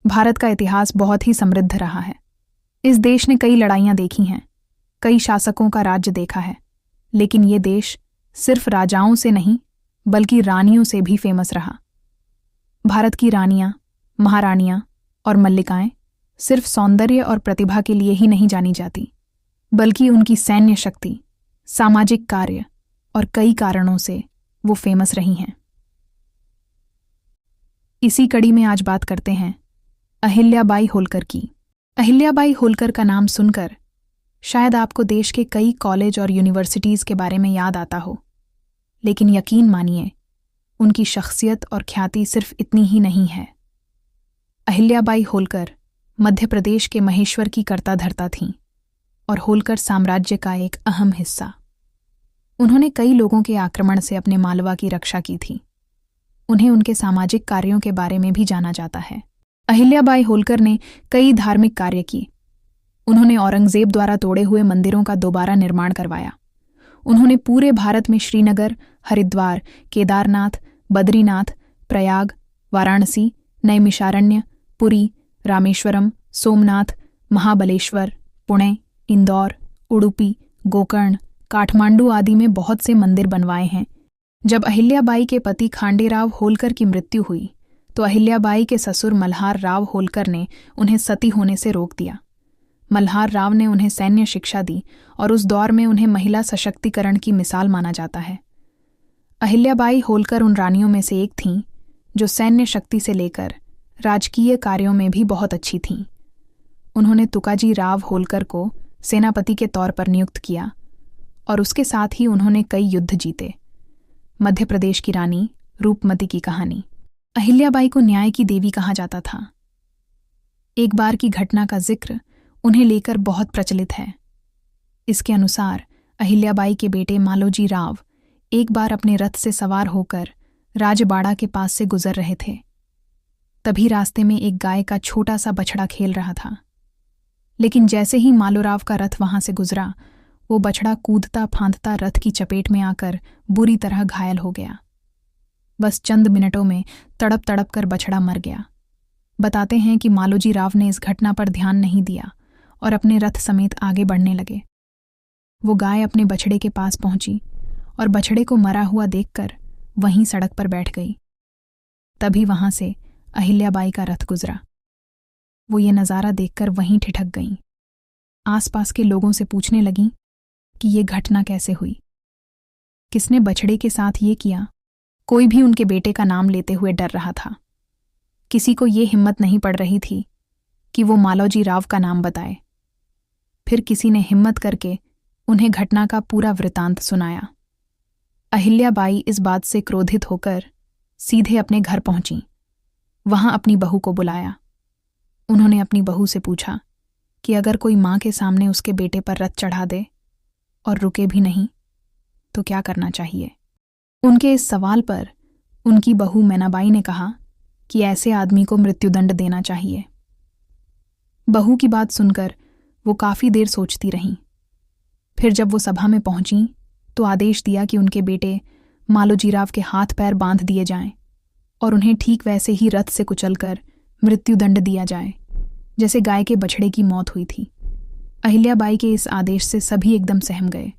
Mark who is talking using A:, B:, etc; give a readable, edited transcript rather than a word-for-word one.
A: भारत का इतिहास बहुत ही समृद्ध रहा है। इस देश ने कई लड़ाइयां देखी हैं, कई शासकों का राज्य देखा है, लेकिन ये देश सिर्फ राजाओं से नहीं बल्कि रानियों से भी फेमस रहा। भारत की रानियां, महारानियां और मल्लिकाएं सिर्फ सौंदर्य और प्रतिभा के लिए ही नहीं जानी जाती, बल्कि उनकी सैन्य शक्ति, सामाजिक कार्य और कई कारणों से वो फेमस रही हैं। इसी कड़ी में आज बात करते हैं अहिल्याबाई होलकर की। अहिल्याबाई होलकर का नाम सुनकर शायद आपको देश के कई कॉलेज और यूनिवर्सिटीज़ के बारे में याद आता हो, लेकिन यकीन मानिए, उनकी शख्सियत और ख्याति सिर्फ इतनी ही नहीं है। अहिल्याबाई होलकर मध्य प्रदेश के महेश्वर की कर्ता धर्ता थीं और होलकर साम्राज्य का एक अहम हिस्सा। उन्होंने कई लोगों के आक्रमण से अपने मालवा की रक्षा की थी। उन्हें उनके सामाजिक कार्यों के बारे में भी जाना जाता है। अहिल्याबाई होलकर ने कई धार्मिक कार्य किए। उन्होंने औरंगजेब द्वारा तोड़े हुए मंदिरों का दोबारा निर्माण करवाया। उन्होंने पूरे भारत में श्रीनगर, हरिद्वार, केदारनाथ, बद्रीनाथ, प्रयाग, वाराणसी, नैमिषारण्य, पुरी, रामेश्वरम, सोमनाथ, महाबलेश्वर, पुणे, इंदौर, उडुपी, गोकर्ण, काठमांडू आदि में बहुत से मंदिर बनवाए हैं। जब अहिल्याबाई के पति खांडेराव होलकर की मृत्यु हुई तो अहिल्याबाई के ससुर मल्हार राव होलकर ने उन्हें सती होने से रोक दिया। मल्हार राव ने उन्हें सैन्य शिक्षा दी और उस दौर में उन्हें महिला सशक्तिकरण की मिसाल माना जाता है। अहिल्याबाई होलकर उन रानियों में से एक थीं जो सैन्य शक्ति से लेकर राजकीय कार्यों में भी बहुत अच्छी थीं। उन्होंने तुकाजी राव होलकर को सेनापति के तौर पर नियुक्त किया और उसके साथ ही उन्होंने कई युद्ध जीते। मध्य प्रदेश की रानी रूपमती की कहानी। अहिल्याबाई को न्याय की देवी कहा जाता था। एक बार की घटना का जिक्र उन्हें लेकर बहुत प्रचलित है। इसके अनुसार अहिल्याबाई के बेटे मालोजी राव एक बार अपने रथ से सवार होकर राजबाड़ा के पास से गुजर रहे थे। तभी रास्ते में एक गाय का छोटा सा बछड़ा खेल रहा था, लेकिन जैसे ही मालोराव का रथ वहां से गुजरा, वो बछड़ा कूदता फांदता रथ की चपेट में आकर बुरी तरह घायल हो गया। बस चंद मिनटों में तड़प तड़प कर बछड़ा मर गया। बताते हैं कि मालोजी राव ने इस घटना पर ध्यान नहीं दिया और अपने रथ समेत आगे बढ़ने लगे। वो गाय अपने बछड़े के पास पहुंची और बछड़े को मरा हुआ देखकर वहीं सड़क पर बैठ गई। तभी वहां से अहिल्याबाई का रथ गुजरा। वो ये नज़ारा देखकर वहीं ठिठक गईं। आसपास के लोगों से पूछने लगीं कि ये घटना कैसे हुई, किसने बछड़े के साथ ये किया। कोई भी उनके बेटे का नाम लेते हुए डर रहा था। किसी को ये हिम्मत नहीं पड़ रही थी कि वो मालोजी राव का नाम बताए। फिर किसी ने हिम्मत करके उन्हें घटना का पूरा वृतांत सुनाया। अहिल्याबाई इस बात से क्रोधित होकर सीधे अपने घर पहुंची। वहां अपनी बहू को बुलाया। उन्होंने अपनी बहू से पूछा कि अगर कोई माँ के सामने उसके बेटे पर रथ चढ़ा दे और रुके भी नहीं तो क्या करना चाहिए। उनके इस सवाल पर उनकी बहू मैनाबाई ने कहा कि ऐसे आदमी को मृत्युदंड देना चाहिए। बहू की बात सुनकर वो काफ़ी देर सोचती रहीं। फिर जब वो सभा में पहुंची तो आदेश दिया कि उनके बेटे मालोजी राव के हाथ पैर बांध दिए जाएं और उन्हें ठीक वैसे ही रथ से कुचलकर मृत्युदंड दिया जाए जैसे गाय के बछड़े की मौत हुई थी। अहिल्याबाई के इस आदेश से सभी एकदम सहम गए।